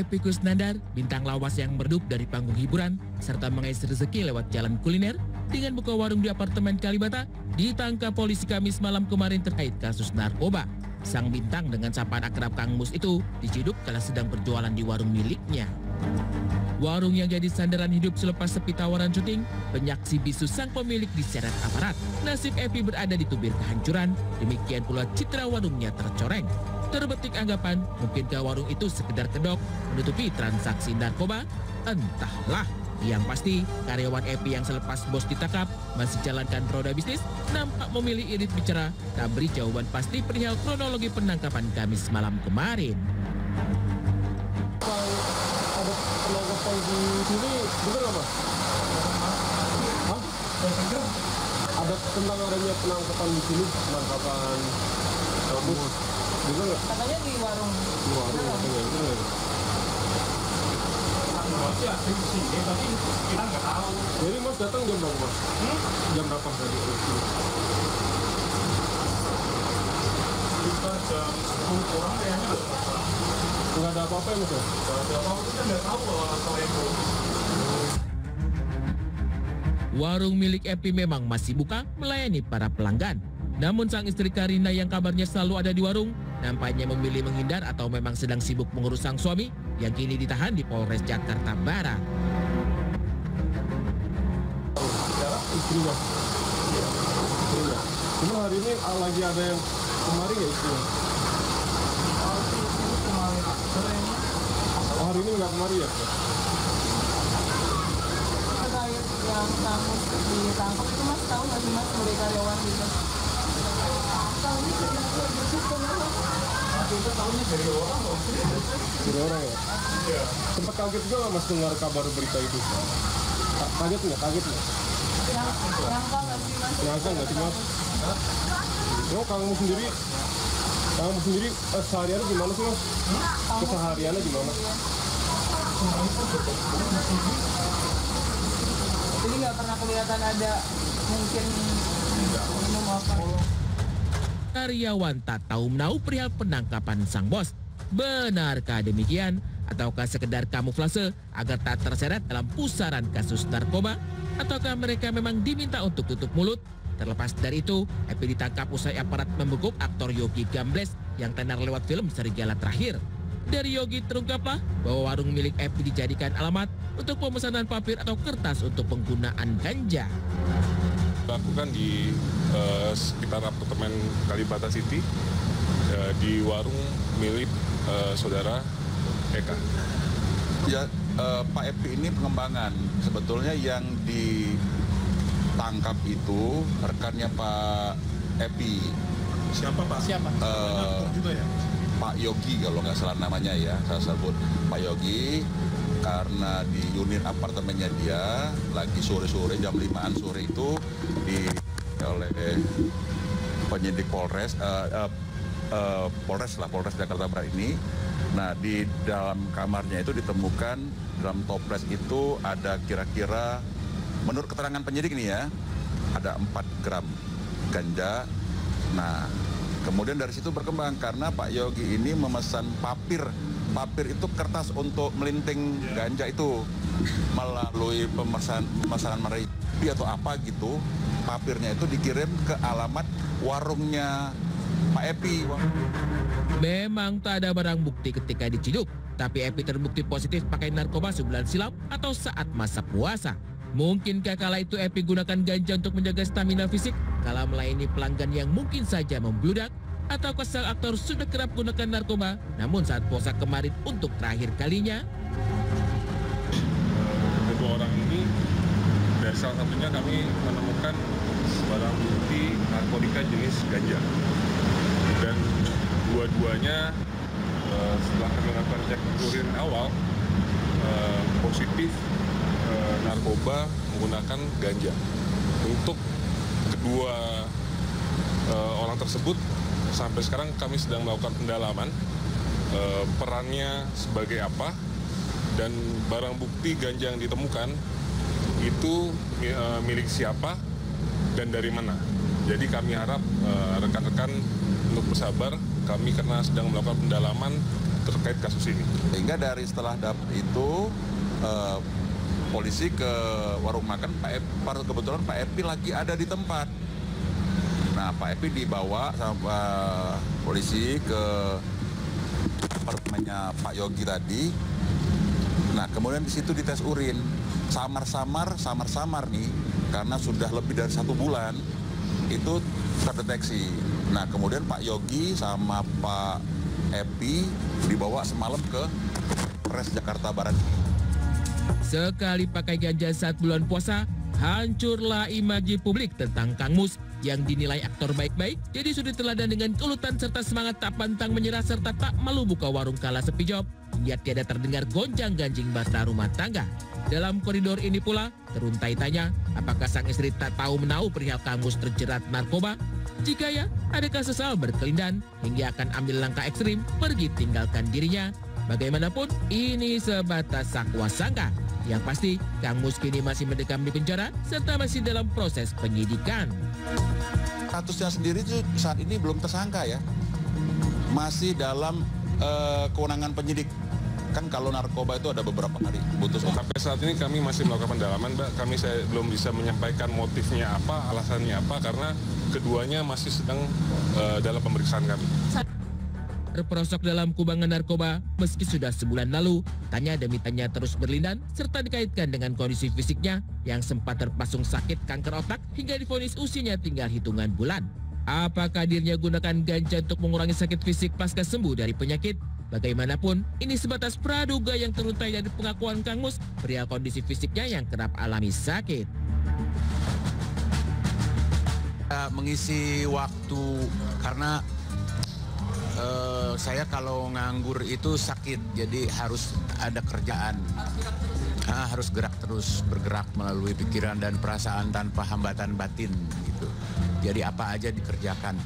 Epy Kusnandar, bintang lawas yang meredup dari panggung hiburan, serta mengais rezeki lewat jalan kuliner, dengan buka warung di apartemen Kalibata, ditangkap polisi Kamis malam kemarin terkait kasus narkoba. Sang bintang dengan sapaan akrab Kang Mus itu diciduk kala sedang berjualan di warung miliknya. Warung yang jadi sandaran hidup selepas sepi tawaran syuting, penyaksi bisu sang pemilik diseret aparat. Nasib Epy berada di tubir kehancuran, demikian pula citra warungnya tercoreng. Terbetik anggapan, mungkinkah warung itu sekedar kedok menutupi transaksi narkoba? Entahlah. Yang pasti, karyawan Epy yang selepas bos ditangkap masih jalankan roda bisnis, nampak memilih irit bicara, tak beri jawaban pasti perihal kronologi penangkapan Kamis malam kemarin. Ada penangkapan di sini, bener nggak Mas? Hah? Ada tentang adanya penangkapan di sini, penangkapan kamus. Bener nggak? Katanya di warung. Di warung, katanya bener nggak? Masih asli di sini, tapi kita nggak tahu. Jadi Mas datang jam berapa Mas? Jam berapa tadi? Kita jam 10 kurang kayaknya Nggak ada apa-apa ya Mas ya? nggak ada apa-apa, kita nggak tahu kalau itu. Warung milik Epy memang masih buka melayani para pelanggan. Namun sang istri Karina yang kabarnya selalu ada di warung, nampaknya memilih menghindar atau memang sedang sibuk mengurus sang suami yang kini ditahan di Polres Jakarta Barat. Istrinya. Istrinya. Cuma hari ini lagi ada yang kemari nggak istrinya? Oh, hari ini nggak kemari ya? Terkait yang kamu ditangkap itu Mas tahu nggak sih Mas sebagai karyawan gitu? Kita tahunya dari orang loh. Dari orang ya? Iya. Sempat kaget juga nggak Mas dengar kabar berita itu? Kaget nggak? Kaget nggak? Nyangka nggak sih Mas? Nyangka nggak sih Mas? Oh, kamu sendiri sehariannya gimana sih Mas? Kesehariannya gimana? Jadi nggak pernah kelihatan ada mungkin minum apa? Karyawan tak tahu menahu perihal penangkapan sang bos. Benarkah demikian? Ataukah sekedar kamuflase agar tak terseret dalam pusaran kasus narkoba? Ataukah mereka memang diminta untuk tutup mulut? Terlepas dari itu, Epy ditangkap usai aparat membekuk aktor Yogi Gambles yang tenar lewat film Serigala Terakhir. Dari Yogi terungkaplah bahwa warung milik Epy dijadikan alamat untuk pemesanan papir atau kertas untuk penggunaan ganja. Lakukan di sekitar apartemen Kalibata City di warung milik saudara Eka. Ya, Pak Epy ini pengembangan. Sebetulnya yang ditangkap itu rekannya Pak Epy. Siapa Pak? Siapa? Juga ya? Pak Yogi kalau nggak salah namanya ya, saya sebut Pak Yogi. Karena di unit apartemennya dia lagi sore-sore jam 5-an sore itu oleh penyidik Polres Jakarta Barat ini. Nah, di dalam kamarnya itu ditemukan dalam toples itu ada kira-kira menurut keterangan penyidik ini ya ada 4 gram ganja. Nah, kemudian dari situ berkembang karena Pak Yogi ini memesan papir itu kertas untuk melinting ganja itu melalui pemesanan merendi atau apa gitu. Papirnya itu dikirim ke alamat warungnya Pak Epy. Memang tak ada barang bukti ketika diciduk, tapi Epy terbukti positif pakai narkoba sebulan silam atau saat masa puasa. Mungkinkah kala itu Epy gunakan ganja untuk menjaga stamina fisik kala melayani pelanggan yang mungkin saja membludak? Atau sang aktor sudah kerap gunakan narkoba, namun saat puasa kemarin untuk terakhir kalinya? Kedua orang ini, dari salah satunya kami menemukan barang bukti narkotika jenis ganja. Dan dua-duanya setelah kami lakukan cek urin awal, positif narkoba menggunakan ganja. Untuk kedua orang tersebut, sampai sekarang kami sedang melakukan pendalaman perannya sebagai apa dan barang bukti ganja yang ditemukan itu milik siapa dan dari mana. Jadi kami harap rekan-rekan untuk bersabar, kami karena sedang melakukan pendalaman terkait kasus ini. Sehingga dari setelah itu polisi ke warung makan kebetulan Pak Epi lagi ada di tempat. Nah, Pak Epi dibawa sama polisi ke apartemennya Pak Yogi tadi. Nah, kemudian di situ dites urin. Samar-samar nih, karena sudah lebih dari 1 bulan itu terdeteksi. Nah, kemudian Pak Yogi sama Pak Epi dibawa semalam ke Polres Jakarta Barat. Sekali pakai ganja saat bulan puasa, hancurlah imaji publik tentang Kang Mus yang dinilai aktor baik-baik, jadi sudut teladan dengan keulutan serta semangat tak pantang menyerah serta tak malu buka warung kala sepi job, hingga tiada terdengar gonjang-ganjing bata rumah tangga. Dalam koridor ini pula, teruntai tanya, apakah sang istri tak tahu menahu perihal Kang Mus terjerat narkoba? Jika ya, adakah sesal berkelindan hingga akan ambil langkah ekstrim pergi tinggalkan dirinya? Bagaimanapun, ini sebatas sakwa sangka. Yang pasti, Kang Mus kini masih mendekam di penjara serta masih dalam proses penyidikan. Statusnya sendiri itu saat ini belum tersangka ya, masih dalam kewenangan penyidik. Kan kalau narkoba itu ada beberapa hari putus. Sampai saat ini kami masih melakukan pendalaman, Mbak. Saya belum bisa menyampaikan motifnya apa, alasannya apa, karena keduanya masih sedang dalam pemeriksaan kami. Terperosok dalam kubangan narkoba meski sudah sebulan lalu, tanya demi tanya terus berlindan serta dikaitkan dengan kondisi fisiknya yang sempat terpasung sakit kanker otak hingga divonis usianya tinggal hitungan bulan. Apakah dirinya gunakan ganja untuk mengurangi sakit fisik pasca sembuh dari penyakit? Bagaimanapun, ini sebatas praduga yang teruntai dari pengakuan Kang Mus perihal kondisi fisiknya yang kerap alami sakit. Mengisi waktu karena saya kalau nganggur itu sakit, jadi harus ada kerjaan. Harus gerak terus, bergerak melalui pikiran dan perasaan tanpa hambatan batin gitu. Jadi apa aja dikerjakan.